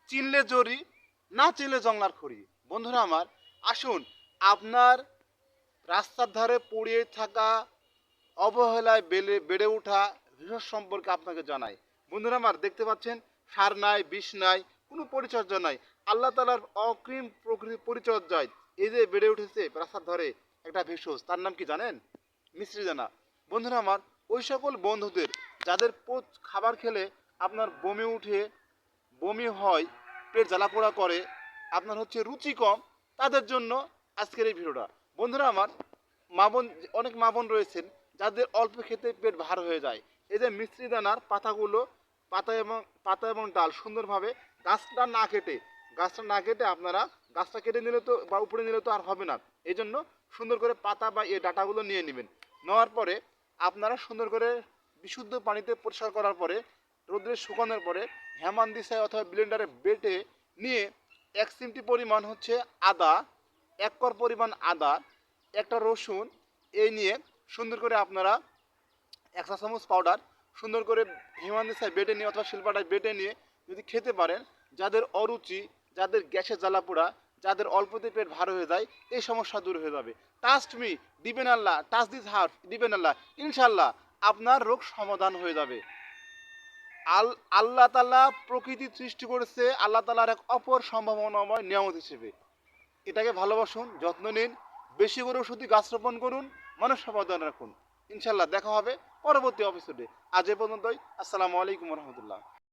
চিনলে জরি, না চিনলে জংলার খড়ি। বন্ধুরা আমার, আসুন আপনার রাস্তার ধারে পড়িয়ে থাকা, অবহেলায় বেড়ে ওঠা ভেষজ সম্পর্কে আপনাকে জানাই। বন্ধুরা আমার, দেখতে পাচ্ছেন সার নাই, বিষ নাই, কোনো পরিচর্যা নাই। আল্লাহ তালার অকৃম প্রকৃতি পরিচর্যায় এই যে বেড়ে উঠেছে রাস্তার ধারে একটা ভেষজ, তার নাম কি জানেন? মিশ্রি দানা। বন্ধুরা আমার, ওই সকল বন্ধুদের যাদের খাবার খেলে আপনার বমি উঠে, বমি হয়, পেট জ্বালাপোড়া করে, আপনার হচ্ছে রুচি কম, তাদের জন্য আজকের এই ভিডিওটা। বন্ধুরা আমার, মা বোন, অনেক মা বোন রয়েছেন যাদের অল্প খেতে পেট ভার হয়ে যায়। এই যে মিশ্রি দানার পাতাগুলো, পাতা এবং ডাল সুন্দরভাবে গাছটা না কেটে আপনারা, গাছটা কেটে নিলে তো বা উপরে নিলে তো আর হবে না। এই জন্য সুন্দর করে পাতা বা এই ডাটাগুলো নিয়ে নেবেন। নেওয়ার পরে আপনারা সুন্দর করে বিশুদ্ধ পানিতে পরিষ্কার করার পরে, রোদ্রে শুকানোর পরে হেমান্দিসায় অথবা ব্লেন্ডারে বেটে নিয়ে 1 চিমটি পরিমাণ হচ্ছে আদা, 1 কোয়া পরিমাণ আদা, একটা রসুন, এই নিয়ে সুন্দর করে আপনারা 1 চা চামচ পাউডার সুন্দর করে হিমানদিসায় বেটে নিয়ে অথবা শিলপাটায় বেটে নিয়ে যদি খেতে পারেন, যাদের অরুচি, যাদের গ্যাসের জ্বালাপোড়া, যাদের অল্পতে পেট ভার হয়ে যায়, এই সমস্যা দূর হয়ে যাবে। টাস্ট মি, দিবেন আল্লাহ, টাচ দিস হার্ট, দিবেন আল্লাহ, ইনশাল্লাহ আপনার রোগ সমাধান হয়ে যাবে। আল্লাহ তাআলা প্রকৃতি সৃষ্টি করেছে আল্লাহ তাআলার এক অপর সম্ভাবনাময় নিয়ামত হিসেবে। এটাকে ভালোবাসুন, যত্ন নিন, বেশি করে ওষুধি গাছ রোপণ করুন, মানুষ সমাধান রাখুন। ইনশাল্লাহ দেখা হবে পরবর্তী এপিসোডে। আজ এ পর্যন্তই। আসসালামু আলাইকুম রহমতুল্লাহ।